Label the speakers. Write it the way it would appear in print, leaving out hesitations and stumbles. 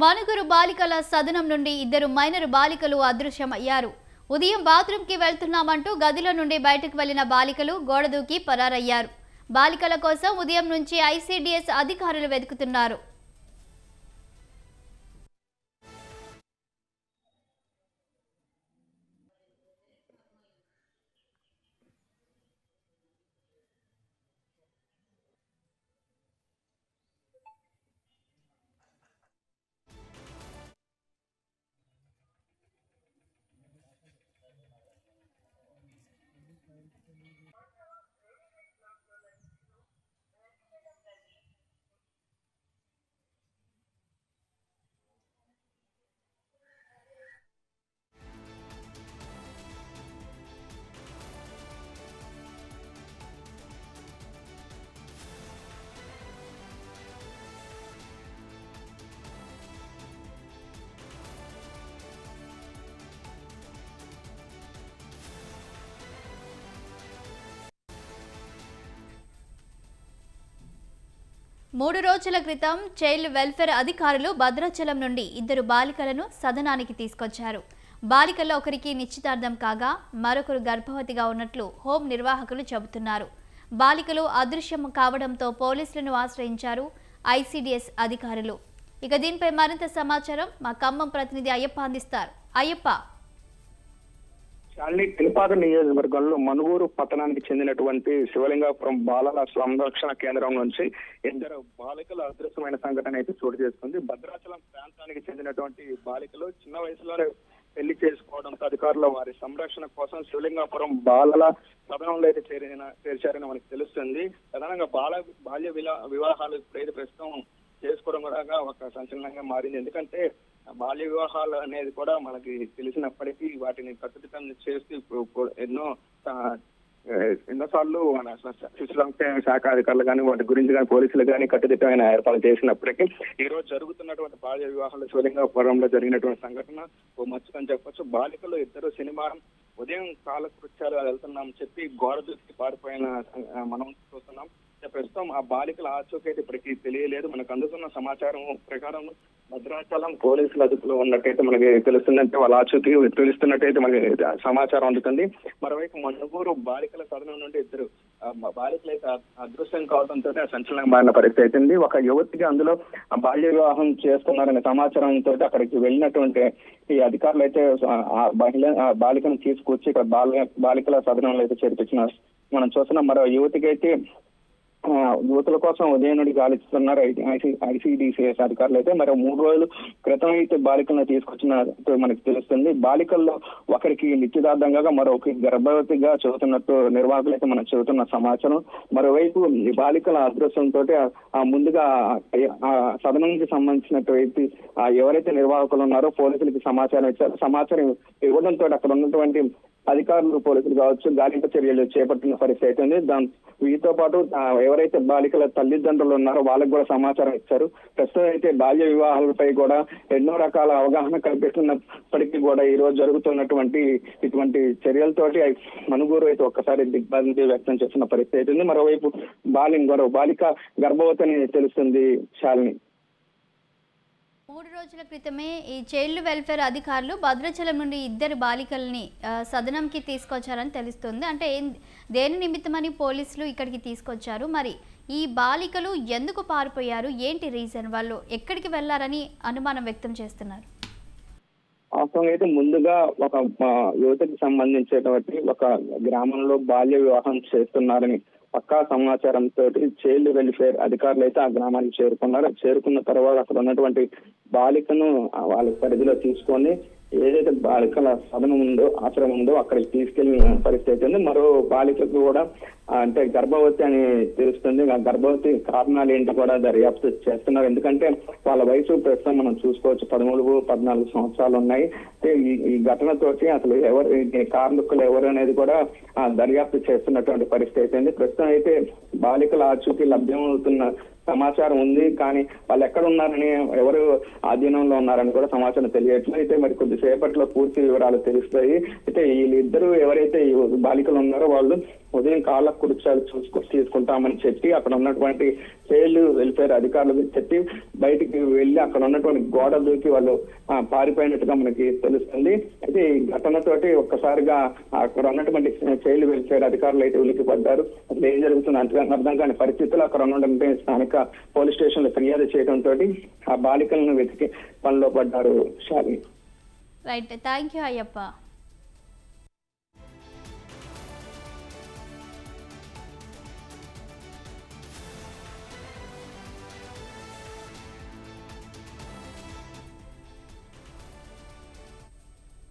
Speaker 1: మనుగురు బాలికల సదనం నుండి ఇద్దరు మైనర్ బాలికలు అదృశ్యమయ్యారు. ఉదయం బాత్రూంకి వెళ్తున్నామంటూ గదిలో నుండి బయటకు వెళ్లిన బాలికలు గోడ దూకి పరారయ్యారు. బాలికల కోసం ఉదయం నుంచి ఐసీడీఎస్ అధికారులు వెతుకుతున్నారు. మూడు రోజుల క్రితం చైల్డ్ వెల్ఫేర్ అధికారులు భద్రాచలం నుండి ఇద్దరు బాలికలను సదనానికి తీసుకొచ్చారు. బాలికల్లో ఒకరికి నిశ్చితార్థం కాగా మరొకరు గర్భవతిగా ఉన్నట్లు హోం నిర్వాహకులు చెబుతున్నారు. బాలికలు అదృశ్యం కావడంతో పోలీసులను ఆశ్రయించారు ఐసీడీఎస్ అధికారులు. ఇక దీనిపై మరింత సమాచారం మా ఖమ్మం ప్రతినిధి అయ్యప్ప అందిస్తారు. అయ్యప్ప,
Speaker 2: తిరుపాక నియోజకవర్గంలో మనుగూరు పట్టణానికి చెందినటువంటి శివలింగాపురం బాలల సంరక్షణ కేంద్రం నుంచి ఇద్దరు బాలికలు అదృశ్యమైన సంఘటన అయితే చోటు చేసుకుంది. భద్రాచలం ప్రాంతానికి చెందినటువంటి బాలికలు చిన్న వయసులోనే పెళ్లి చేసుకోవడంతో అధికారులు వారి సంరక్షణ కోసం శివలింగాపురం బాలల సదనంలో అయితే చేర్చారని మనకు తెలుస్తుంది. ప్రధానంగా బాల్య వివాహాలు ప్రస్తుతం చేసుకోవడం కూడా ఒక సంచలనంగా మారింది. ఎందుకంటే బాల్య వివాహాలు అనేది కూడా మనకి తెలిసినప్పటికీ వాటిని కట్టుదిట్టం చేస్తూ ఎన్నోసార్లు మన శిశు సంక్షేమ శాఖ అధికారులు కానీ వాటి గురించి కానీ పోలీసులు కానీ కట్టుదిట్టమైన ఏర్పాట్లు చేసినప్పటికీ ఈ రోజు జరుగుతున్నటువంటి బాల్య వివాహాలు శివలింగాపురంలో జరిగినటువంటి సంఘటన ఓ మచ్చుకని చెప్పొచ్చు. బాలికలు ఇద్దరు శనివారం ఉదయం కాలకృత్యాలు వెళ్తున్నాం చెప్పి గోడ దూకి పారిపోయిన మనం చూస్తున్నాం. ప్రస్తుతం ఆ బాలికల ఆచూకైతే ఇప్పటికీ తెలియలేదు. మనకు అందుతున్న సమాచారం ప్రకారం భద్రాచలం పోలీసుల అదుపులో ఉన్నట్టయితే మనకి తెలుస్తుందంటే వాళ్ళ ఆచూకీ తెలుస్తున్నట్టయితే మనకి సమాచారం అందుతుంది. మరోవైపు మనుగూరు బాలికల సదనం నుండి ఇద్దరు బాలికలు అయితే అదృశ్యం కావడంతో సంచలనంగా మారిన పరిస్థితి అవుతుంది. ఒక యువతికి అందులో బాల్య వివాహం చేస్తున్నారనే సమాచారంతో అక్కడికి వెళ్ళినటువంటి ఈ అధికారులు అయితే బాలికను తీసుకొచ్చి ఇక్కడ బాలికల సదనంలో అయితే చేర్పించిన మనం చూస్తున్నాం. మరో యువతికి అయితే యువతుల కోసం ఉదయం నుండి గాలిస్తున్నారు ఐసీడీసీఎస్ అధికారులు అయితే. మరి 3 రోజుల క్రితం అయితే బాలికలను తీసుకొచ్చినట్టు మనకు తెలుస్తుంది. బాలికల్లో ఒకరికి నిశ్చితార్థంగా మరొకరికి గర్భవతిగా చెబుతున్నట్టు నిర్వాహకులు అయితే మనకు చెబుతున్న సమాచారం. మరోవైపు ఈ బాలికల అదృశ్యంతో ముందుగా సదనానికి సంబంధించినటువంటి ఎవరైతే నిర్వాహకులు ఉన్నారో పోలీసులకి సమాచారం ఇచ్చారు. సమాచారం ఇవ్వడంతో అక్కడ ఉన్నటువంటి అధికారులు పోలీసులు కావచ్చు గాలింపు చర్యలు చేపట్టిన పరిస్థితి అయితే ఉంది. వీటితో పాటు ఎవరైతే బాలికల తల్లిదండ్రులు ఉన్నారో వాళ్ళకి కూడా సమాచారం ఇచ్చారు. ప్రస్తుతం అయితే బాల్య వివాహాలపై కూడా ఎన్నో రకాల అవగాహన కల్పిస్తున్నప్పటికీ కూడా ఈ రోజు జరుగుతున్నటువంటి ఇటువంటి చర్యలతోటి మనుగూరు అయితే ఒక్కసారి దిగ్భ్రాంతి వ్యక్తం చేస్తున్న పరిస్థితి అయితే ఉంది. మరోవైపు బాలిక గర్భవతి అని తెలుస్తుంది. శాలిని,
Speaker 1: 3 రోజుల క్రితమే ఈ చైల్డ్ వెల్ఫేర్ అధికారులు భద్రాచలం నుండి ఇద్దరు బాలికల్ని సదనంకి తీసుకొచ్చారని తెలుస్తుంది. అంటే దేని నిమిత్తమని పోలీసులు ఇక్కడికి తీసుకొచ్చారు? మరి ఈ బాలికలు ఎందుకు పారిపోయారు? ఏంటి రీజన్? వాళ్ళు ఎక్కడికి వెళ్లారని అనుమానం వ్యక్తం చేస్తున్నారు?
Speaker 2: వాస్తవంగా అయితే ముందుగా ఒక యువతకి సంబంధించినటువంటి ఒక గ్రామంలో బాల్య వివాహం చేస్తున్నారని పక్కా సమాచారంతో చైల్డ్ వెల్ఫేర్ అధికారులు అయితే ఆ గ్రామానికి చేరుకున్నారు. చేరుకున్న తర్వాత అక్కడ ఉన్నటువంటి బాలికను వాళ్ళ పరిధిలో తీసుకొని ఏదైతే బాలికల సదనం ఉందో ఆశ్రమం ఉందో అక్కడికి తీసుకెళ్లిన పరిస్థితి ఉంది. మరో బాలికకు కూడా అంటే గర్భవతి అని తెలుస్తుంది. ఆ గర్భవతి కారణాలు ఏంటి కూడా దర్యాప్తు చేస్తున్నారు. ఎందుకంటే వాళ్ళ వయసు ప్రస్తుతం మనం చూసుకోవచ్చు 13-14 సంవత్సరాలు ఉన్నాయి. ఈ ఘటనతోటి అసలు ఎవరు కారణకులు ఎవరు అనేది కూడా దర్యాప్తు చేస్తున్నటువంటి పరిస్థితి ఉంది. ప్రస్తుతం అయితే బాలికల ఆచూకీ లభ్యమవుతున్న సమాచారం ఉంది. కానీ వాళ్ళు ఎక్కడ ఉన్నారని ఎవరు ఆధీనంలో ఉన్నారని కూడా సమాచారం తెలియట్లేదు. అయితే మరి కొద్దిసేపట్లో పూర్తి వివరాలు తెలుస్తాయి. అయితే వీళ్ళిద్దరూ ఎవరైతే బాలికలు ఉన్నారో వాళ్ళు ఉదయం కాళ్ళ కుడిచాలు తీసుకుంటామని చెప్పి అక్కడ ఉన్నటువంటి చైల్డ్ వెల్ఫేర్ అధికారులకు చెప్పి బయటికి వెళ్లి అక్కడ ఉన్నటువంటి గోడ దూకి వాళ్ళు పారిపోయినట్టుగా మనకి తెలుస్తుంది. అయితే ఈ ఘటనతోటి ఒక్కసారిగా అక్కడ ఉన్నటువంటి చైల్డ్ వెల్ఫేర్ అధికారులు అయితే ఉలిక్కిపడ్డారు. అసలు ఏం జరుగుతుంది అంటే అర్థం కాని పరిస్థితులు అక్కడ ఉన్నటువంటి స్థానిక పోలీస్ స్టేషన్ లో ఫిర్యాదు చేయడంతో ఆ బాలికలను వెతికి పనిలో పడ్డారు. Shali.
Speaker 1: Right, thank you Ayyappa.